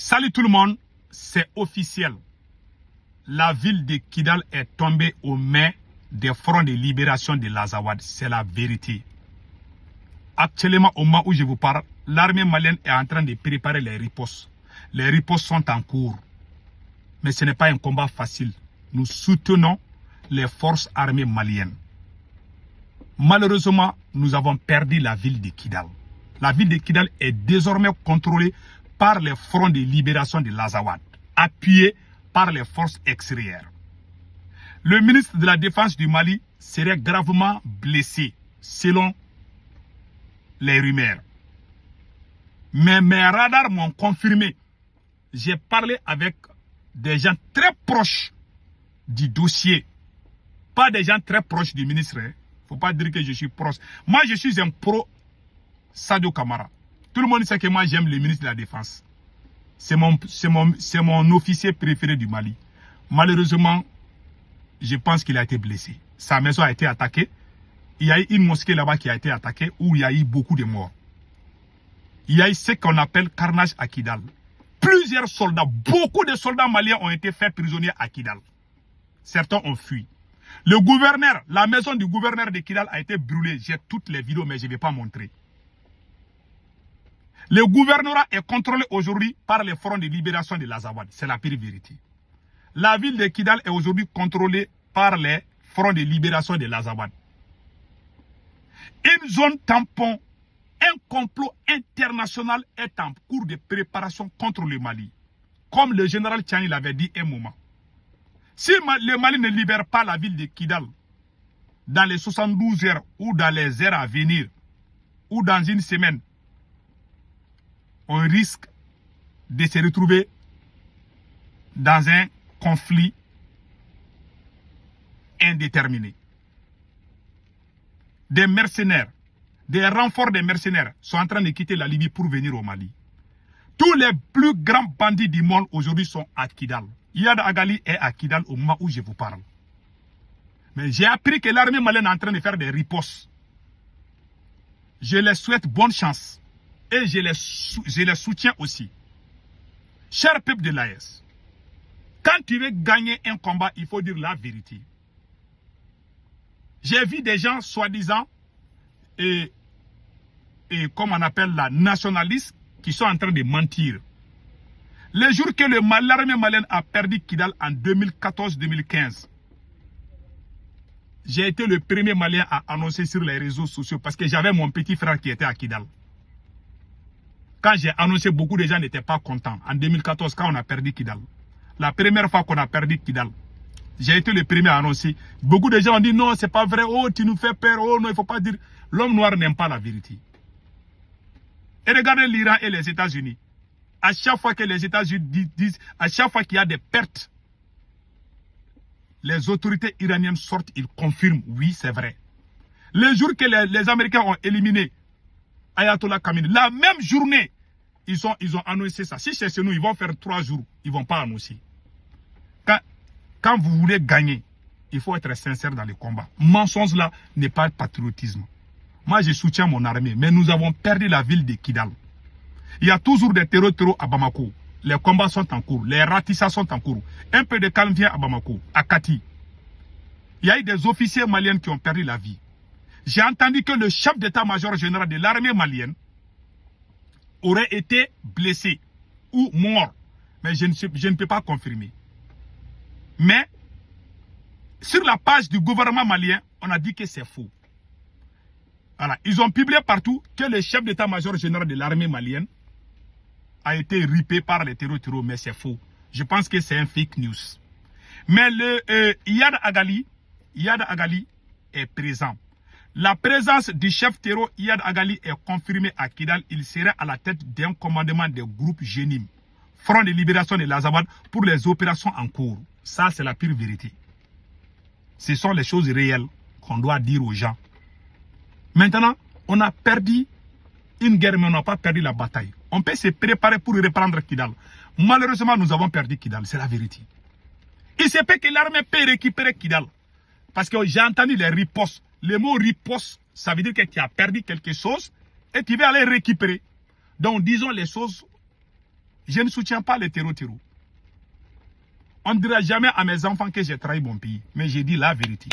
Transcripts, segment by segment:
Salut tout le monde, c'est officiel. La ville de Kidal est tombée aux mains des fronts de libération de l'Azawad. C'est la vérité. Actuellement, au moment où je vous parle, l'armée malienne est en train de préparer les ripostes. Les ripostes sont en cours. Mais ce n'est pas un combat facile. Nous soutenons les forces armées maliennes. Malheureusement, nous avons perdu la ville de Kidal. La ville de Kidal est désormais contrôlée par les fronts de libération de l'Azawad, appuyés par les forces extérieures. Le ministre de la Défense du Mali serait gravement blessé, selon les rumeurs. Mais mes radars m'ont confirmé. J'ai parlé avec des gens très proches du dossier. Pas des gens très proches du ministre. Il ne faut pas dire que je suis proche. Moi, je suis un pro Sadio Kamara. Tout le monde sait que moi, j'aime le ministre de la Défense. C'est mon officier préféré du Mali. Malheureusement, je pense qu'il a été blessé. Sa maison a été attaquée. Il y a eu une mosquée là-bas qui a été attaquée où il y a eu beaucoup de morts. Il y a eu ce qu'on appelle carnage à Kidal. Plusieurs soldats, beaucoup de soldats maliens ont été faits prisonniers à Kidal. Certains ont fui. Le gouverneur, la maison du gouverneur de Kidal a été brûlée. J'ai toutes les vidéos, mais je ne vais pas montrer. Le gouvernorat est contrôlé aujourd'hui par les fronts de libération de l'Azawad. C'est la pire vérité. La ville de Kidal est aujourd'hui contrôlée par les fronts de libération de l'Azawad. Une zone tampon, un complot international est en cours de préparation contre le Mali. Comme le général Tchani l'avait dit un moment. Si le Mali ne libère pas la ville de Kidal dans les 72 heures ou dans les heures à venir ou dans une semaine, on risque de se retrouver dans un conflit indéterminé. Des mercenaires, des renforts de mercenaires sont en train de quitter la Libye pour venir au Mali. Tous les plus grands bandits du monde aujourd'hui sont à Kidal. Iyad Agali est à Kidal au moment où je vous parle. Mais j'ai appris que l'armée malienne est en train de faire des ripostes. Je les souhaite bonne chance. Et je les soutiens aussi. Cher peuple de l'AES, quand tu veux gagner un combat, il faut dire la vérité. J'ai vu des gens soi-disant, et comme on appelle la nationaliste, qui sont en train de mentir. Le jour que l'armée malienne a perdu Kidal en 2014-2015, j'ai été le premier Malien à annoncer sur les réseaux sociaux parce que j'avais mon petit frère qui était à Kidal. Quand j'ai annoncé, beaucoup de gens n'étaient pas contents. En 2014, quand on a perdu Kidal. La première fois qu'on a perdu Kidal, j'ai été le premier à annoncer. Beaucoup de gens ont dit non, c'est pas vrai. Oh, tu nous fais peur. Oh non, il ne faut pas dire. L'homme noir n'aime pas la vérité. Et regardez l'Iran et les États-Unis. À chaque fois que les États-Unis disent, à chaque fois qu'il y a des pertes, les autorités iraniennes sortent, ils confirment, oui, c'est vrai. Le jour que les Américains ont éliminé Ayatollah Khamenei, la même journée, ils ont annoncé ça. Si c'est chez nous, ils vont faire 3 jours, ils ne vont pas annoncer. Quand vous voulez gagner, il faut être sincère dans le combat. Mensonge là n'est pas patriotisme. Moi, je soutiens mon armée, mais nous avons perdu la ville de Kidal. Il y a toujours des terreaux à Bamako. Les combats sont en cours, les ratissas sont en cours. Un peu de calme vient à Bamako, à Kati. Il y a eu des officiers maliens qui ont perdu la vie. J'ai entendu que le chef d'état-major général de l'armée malienne aurait été blessé ou mort. Mais je ne peux pas confirmer. Mais, sur la page du gouvernement malien, on a dit que c'est faux. Voilà. Ils ont publié partout que le chef d'état-major général de l'armée malienne a été ripé par les terreaux, mais c'est faux. Je pense que c'est un fake news. Mais le Iyad Agali est présent. La présence du chef terreau Iyad Agali est confirmée à Kidal. Il serait à la tête d'un commandement des groupes Génim, Front de libération de l'Azawad, pour les opérations en cours. Ça, c'est la pure vérité. Ce sont les choses réelles qu'on doit dire aux gens. Maintenant, on a perdu une guerre, mais on n'a pas perdu la bataille. On peut se préparer pour reprendre Kidal. Malheureusement, nous avons perdu Kidal. C'est la vérité. Il se peut que l'armée peut récupérer Kidal. Parce que j'ai entendu les ripostes. Le mot riposte, ça veut dire que tu as perdu quelque chose et tu veux aller récupérer. Donc, disons les choses Je ne soutiens pas les terreaux. On ne dira jamais à mes enfants que j'ai trahi mon pays. Mais j'ai dit la vérité.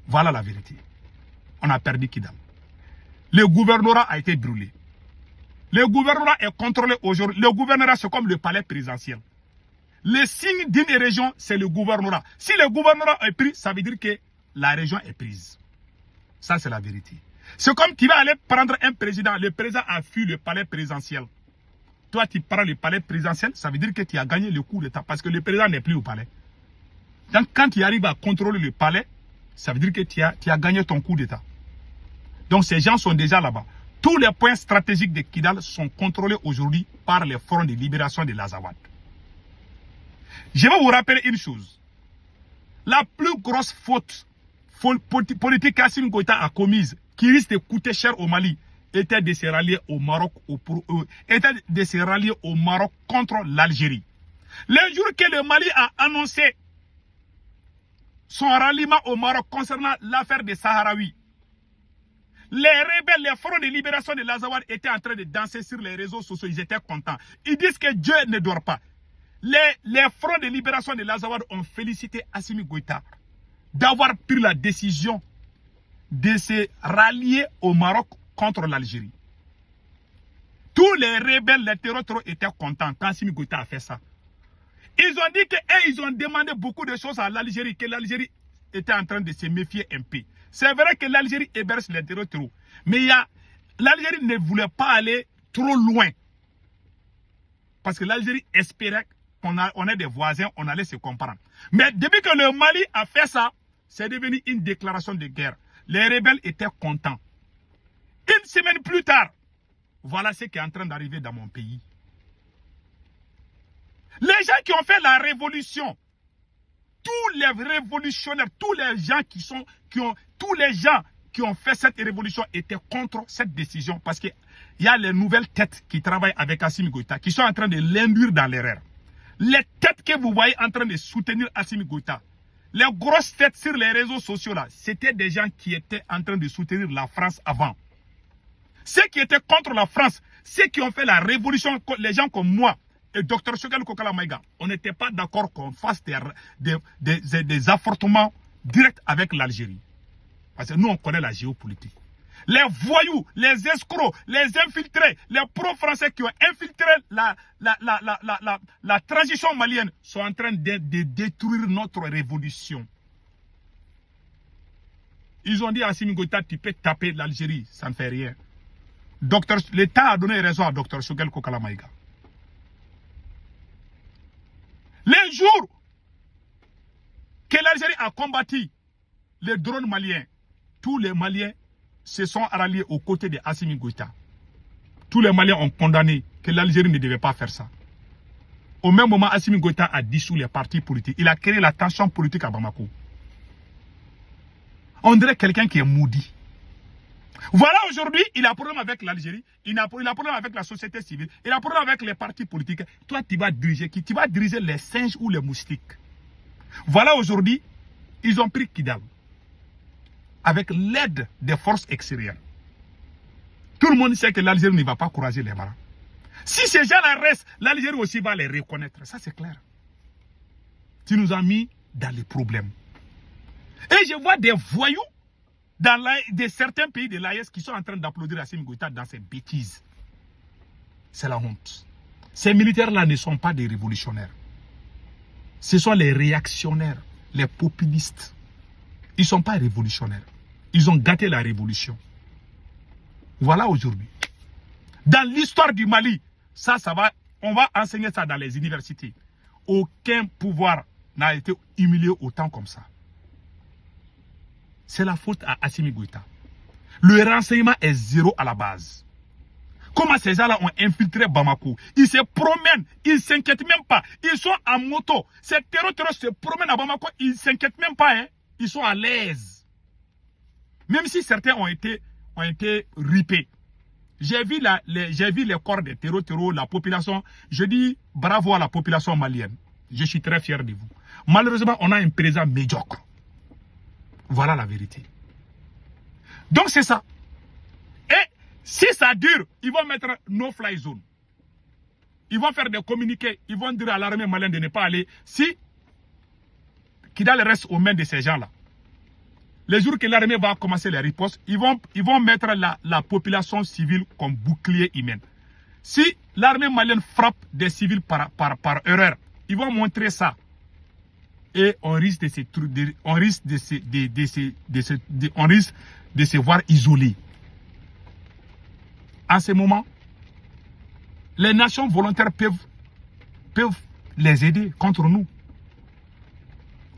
Voilà la vérité. On a perdu Kidal. Le gouvernorat a été brûlé. Le gouvernorat est contrôlé aujourd'hui. Le gouvernorat, c'est comme le palais présidentiel. Le signe d'une région, c'est le gouvernorat. Si le gouvernorat est pris, ça veut dire que la région est prise. Ça, c'est la vérité. C'est comme tu vas aller prendre un président. Le président a fui le palais présidentiel. Toi, tu prends le palais présidentiel, ça veut dire que tu as gagné le coup d'État parce que le président n'est plus au palais. Donc, quand tu arrives à contrôler le palais, ça veut dire que tu as gagné ton coup d'État. Donc, ces gens sont déjà là-bas. Tous les points stratégiques de Kidal sont contrôlés aujourd'hui par les fronts de libération de l'Azawad. Je vais vous rappeler une chose. La plus grosse faute politique qu'Assimi Goïta a commise, qui risque de coûter cher au Mali, était de se rallier au Maroc, contre l'Algérie. Le jour que le Mali a annoncé son ralliement au Maroc concernant l'affaire des Sahraouis, les rebelles, les fronts de libération de l'Azawad étaient en train de danser sur les réseaux sociaux. Ils étaient contents. Ils disent que Dieu ne dort pas. Les fronts de libération de l'Azawad ont félicité Assimi Goïta d'avoir pris la décision de se rallier au Maroc contre l'Algérie. Tous les rebelles, les terroristes étaient contents quand Assimi Goïta a fait ça. Ils ont dit qu'ils ont demandé beaucoup de choses à l'Algérie, que l'Algérie était en train de se méfier un peu. C'est vrai que l'Algérie héberge les terroristes, mais l'Algérie ne voulait pas aller trop loin. Parce que l'Algérie espérait qu'on est des voisins, on allait se comprendre. Mais depuis que le Mali a fait ça, c'est devenu une déclaration de guerre. Les rebelles étaient contents. Une semaine plus tard, voilà ce qui est en train d'arriver dans mon pays. Les gens qui ont fait la révolution, tous les révolutionnaires, tous les gens qui ont fait cette révolution étaient contre cette décision parce qu'il y a les nouvelles têtes qui travaillent avec Assimi Goïta qui sont en train de l'induire dans l'erreur. Les têtes que vous voyez en train de soutenir Assimi Goïta, les grosses têtes sur les réseaux sociaux là, c'était des gens qui étaient en train de soutenir la France avant. Ceux qui étaient contre la France, ceux qui ont fait la révolution, les gens comme moi et Dr Choguel Kokala Maïga, on n'était pas d'accord qu'on fasse des affrontements directs avec l'Algérie. Parce que nous, on connaît la géopolitique. Les voyous, les escrocs, les infiltrés, les pro-français qui ont infiltré la transition malienne sont en train de détruire notre révolution. Ils ont dit à Assimi Goïta, tu peux taper l'Algérie, ça ne fait rien. L'État a donné raison à Dr Choguel Kokala Maïga. Les jours que l'Algérie a combattu les drones maliens, tous les Maliens se sont ralliés aux côtés de Assimi Goïta. Tous les Maliens ont condamné que l'Algérie ne devait pas faire ça. Au même moment, Assimi Goïta a dissous les partis politiques. Il a créé la tension politique à Bamako. On dirait quelqu'un qui est maudit. Voilà, aujourd'hui, il a un problème avec l'Algérie, il a un problème avec la société civile, il a un problème avec les partis politiques. Toi, tu vas diriger qui? Tu vas diriger les singes ou les moustiques. Voilà, aujourd'hui, ils ont pris Kidal avec l'aide des forces extérieures. Tout le monde sait que l'Algérie ne va pas courager les bras. Si ces gens-là restent, l'Algérie aussi va les reconnaître. Ça, c'est clair. Tu nous as mis dans les problèmes. Et je vois des voyous dans certains pays de l'AES qui sont en train d'applaudir Assimi Goïta dans ces bêtises. C'est la honte. Ces militaires-là ne sont pas des révolutionnaires. Ce sont les réactionnaires, les populistes. Ils ne sont pas révolutionnaires. Ils ont gâté la révolution. Voilà aujourd'hui. Dans l'histoire du Mali, on va enseigner ça dans les universités. Aucun pouvoir n'a été humilié autant comme ça. C'est la faute à Assimi Goïta. Le renseignement est zéro à la base. Comment ces gens-là ont infiltré Bamako? Ils se promènent, ils ne s'inquiètent même pas. Ils sont en moto. Ces terroristes se promènent à Bamako, ils ne s'inquiètent même pas. Hein? Ils sont à l'aise. Même si certains ont été ripés. J'ai vu les corps des terroristes, la population. Je dis bravo à la population malienne. Je suis très fier de vous. Malheureusement, on a un président médiocre. Voilà la vérité. Donc c'est ça. Et si ça dure, ils vont mettre no-fly zone. Ils vont faire des communiqués. Ils vont dire à l'armée malienne de ne pas aller. Si Kidal reste aux mains de ces gens-là, les jours que l'armée va commencer les ripostes, ils vont mettre la population civile comme bouclier humain. Si l'armée malienne frappe des civils par erreur, ils vont montrer ça. Et on risque de se voir isolés. À ce moment, les nations volontaires peuvent les aider contre nous.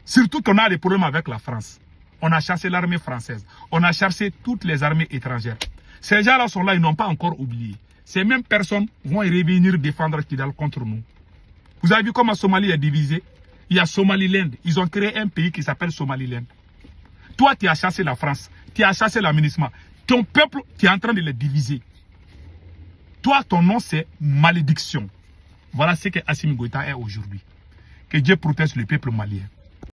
Surtout qu'on a des problèmes avec la France. On a chassé l'armée française. On a chassé toutes les armées étrangères. Ces gens-là sont là, ils n'ont pas encore oublié. Ces mêmes personnes vont revenir défendre Kidal contre nous. Vous avez vu comment la Somalie est divisée? Il y a Somaliland. Ils ont créé un pays qui s'appelle Somaliland. Toi, tu as chassé la France. Tu as chassé l'aménagement. Ton peuple, tu es en train de les diviser. Toi, ton nom, c'est malédiction. Voilà ce que Assimi Goïta est aujourd'hui. Que Dieu protège le peuple malien.